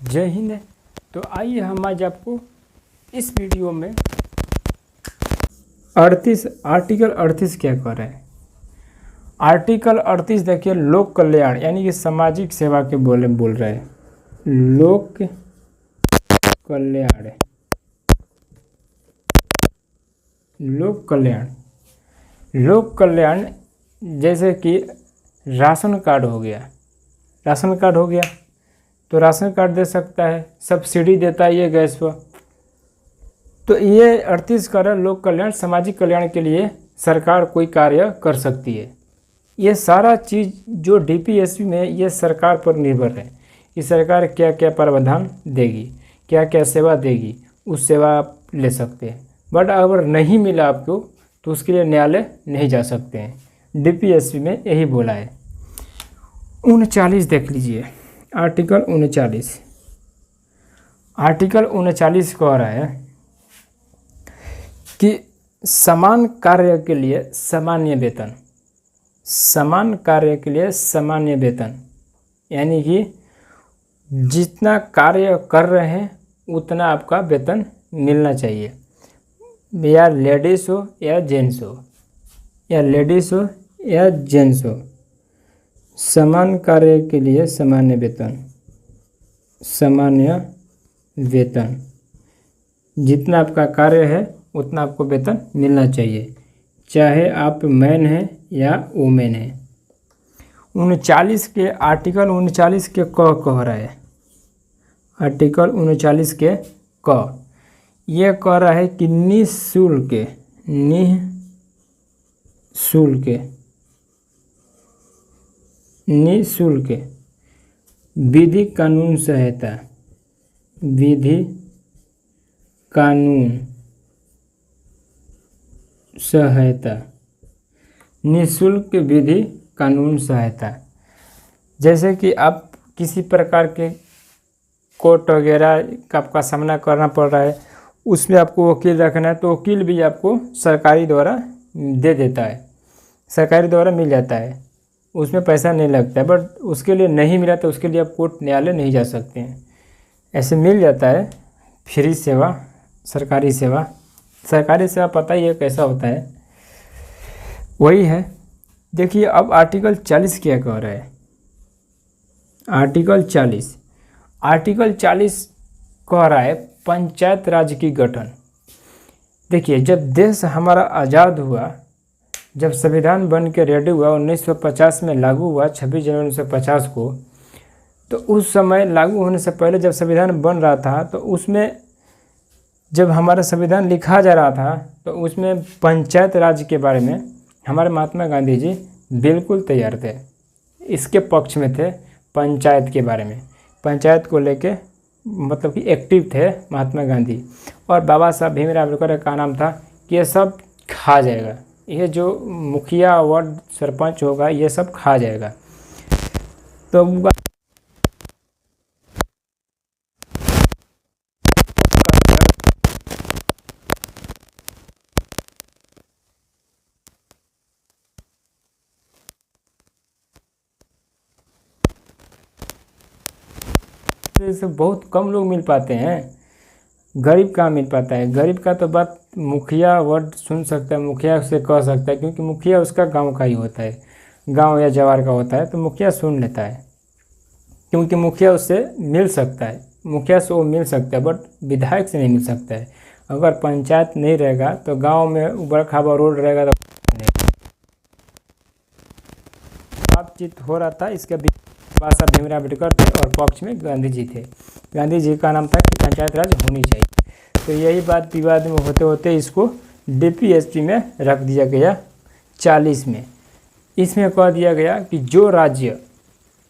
जय हिंद। तो आइए हम आज आपको इस वीडियो में 38 आर्टिकल 38 क्या कह रहे हैं। आर्टिकल 38 देखिए, लोक कल्याण यानी कि सामाजिक सेवा के बोल रहे हैं। लोक कल्याण, लोक कल्याण, लोक कल्याण जैसे कि राशन कार्ड हो गया, राशन कार्ड हो गया तो राशन कार्ड दे सकता है, सब्सिडी देता है ये गैस पर। तो ये 38 कर लोक कल्याण सामाजिक कल्याण के लिए सरकार कोई कार्य कर सकती है। ये सारा चीज़ जो डीपीएसपी में ये सरकार पर निर्भर है कि सरकार क्या क्या प्रावधान देगी, क्या क्या सेवा देगी, उस सेवा आप ले सकते हैं। बट अगर नहीं मिला आपको तो उसके लिए न्यायालय नहीं जा सकते हैं। डीपीएसपी में यही बोला है। 39 देख लीजिए, आर्टिकल 39। आर्टिकल 39 कह रहा है कि समान कार्य के लिए सामान्य वेतन, समान कार्य के लिए सामान्य वेतन, यानी कि जितना कार्य कर रहे हैं उतना आपका वेतन मिलना चाहिए, या लेडीज़ हो या जेंट्स हो, या लेडीज़ हो या जेंट्स हो। समान कार्य के लिए सामान्य वेतन, सामान्य वेतन, जितना आपका कार्य है उतना आपको वेतन मिलना चाहिए, चाहे आप मैन हैं या वुमेन हैं। 39 के आर्टिकल 39 के क कह रहा है। आर्टिकल 39 के क ये कह रहा है कि निःशुल्क, निःशुल्क, निःशुल्क विधि कानून सहायता, विधि कानून सहायता, निःशुल्क विधि कानून सहायता। जैसे कि आप किसी प्रकार के कोर्ट वगैरह का आपका सामना करना पड़ रहा है, उसमें आपको वकील रखना है तो वकील भी आपको सरकारी द्वारा दे देता है, सरकारी द्वारा मिल जाता है, उसमें पैसा नहीं लगता है। बट उसके लिए नहीं मिला तो उसके लिए आप कोर्ट न्यायालय नहीं जा सकते हैं, ऐसे मिल जाता है फ्री सेवा, सरकारी सेवा। सरकारी सेवा पता ही है कैसा होता है, वही है। देखिए अब आर्टिकल 40 क्या कह रहा है। आर्टिकल 40, आर्टिकल 40 कह रहा है पंचायत राज की गठन। देखिए जब देश हमारा आज़ाद हुआ, जब संविधान बन के रेडी हुआ, 1950 में लागू हुआ, 26 जनवरी 1950 को, तो उस समय लागू होने से पहले जब संविधान बन रहा था तो उसमें जब हमारा संविधान लिखा जा रहा था तो उसमें पंचायत राज के बारे में हमारे महात्मा गांधी जी बिल्कुल तैयार थे, इसके पक्ष में थे। पंचायत के बारे में, पंचायत को लेके मतलब कि एक्टिव थे महात्मा गांधी। और बाबा साहब भीमराव अम्बेडकर का नाम था कि ये सब खा जाएगा, ये जो मुखिया वार्ड सरपंच होगा ये सब खा जाएगा। तो से बहुत कम लोग मिल पाते हैं, गरीब कहाँ मिल पाता है। गरीब का तो बात मुखिया वर्ड सुन सकता है, मुखिया से कह सकता है, क्योंकि मुखिया उसका गांव का ही होता है, गांव या जवार का होता है, तो मुखिया सुन लेता है, क्योंकि मुखिया उससे मिल सकता है, मुखिया से वो मिल सकता है, बट विधायक से नहीं मिल सकता है। अगर पंचायत नहीं रहेगा तो गाँव में उबड़ खाबड़ रोड रहेगा तो बातचीत हो रहा था। इसके बाबा साहब भीमराव अम्बेडकर थे और पक्ष में गांधी जी थे। गांधी जी का नाम था कि पंचायत राज होनी चाहिए। तो यही बात विवाद में होते होते इसको डीपीएसपी में रख दिया गया 40 में। इसमें कह दिया गया कि जो राज्य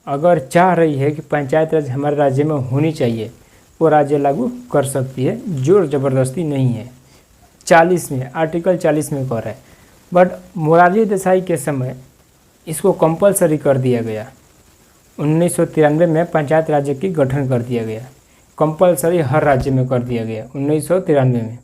अगर चाह रही है कि पंचायत राज हमारे राज्य में होनी चाहिए वो राज्य लागू कर सकती है, जोर ज़बरदस्ती नहीं है। 40 में, आर्टिकल 40 में कह रहा है। बट मोरारजी देसाई के समय इसको कंपलसरी कर दिया गया। 1993 में पंचायत राज्य की गठन कर दिया गया, कंपलसरी हर राज्य में कर दिया गया 1993 में।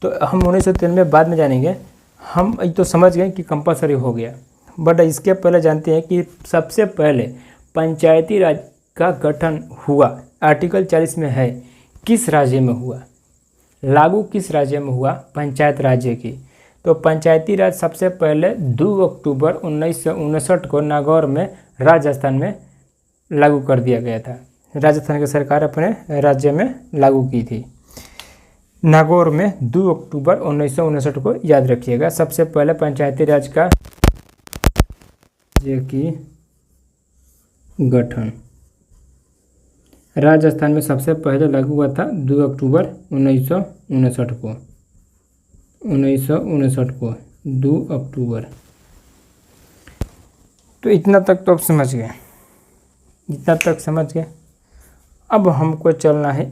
तो हम 1993 बाद में जानेंगे, हम तो समझ गए कि कंपलसरी हो गया। बट इसके पहले जानते हैं कि सबसे पहले पंचायती राज का गठन हुआ आर्टिकल 40 में है किस राज्य में हुआ, लागू किस राज्य में हुआ, पंचायत राज्य की। तो पंचायती राज सबसे पहले 2 अक्टूबर 1959 को नागौर में राजस्थान में लागू कर दिया गया था। राजस्थान की सरकार अपने राज्य में लागू की थी। नागौर में 2 अक्टूबर 1959 को याद रखिएगा सबसे पहले पंचायती राज का राज्य की गठन राजस्थान में सबसे पहले लागू हुआ था 2 अक्टूबर 1959 को 2 अक्टूबर। तो इतना तक तो आप समझ गए, इतना तक समझ गए। अब हमको चलना है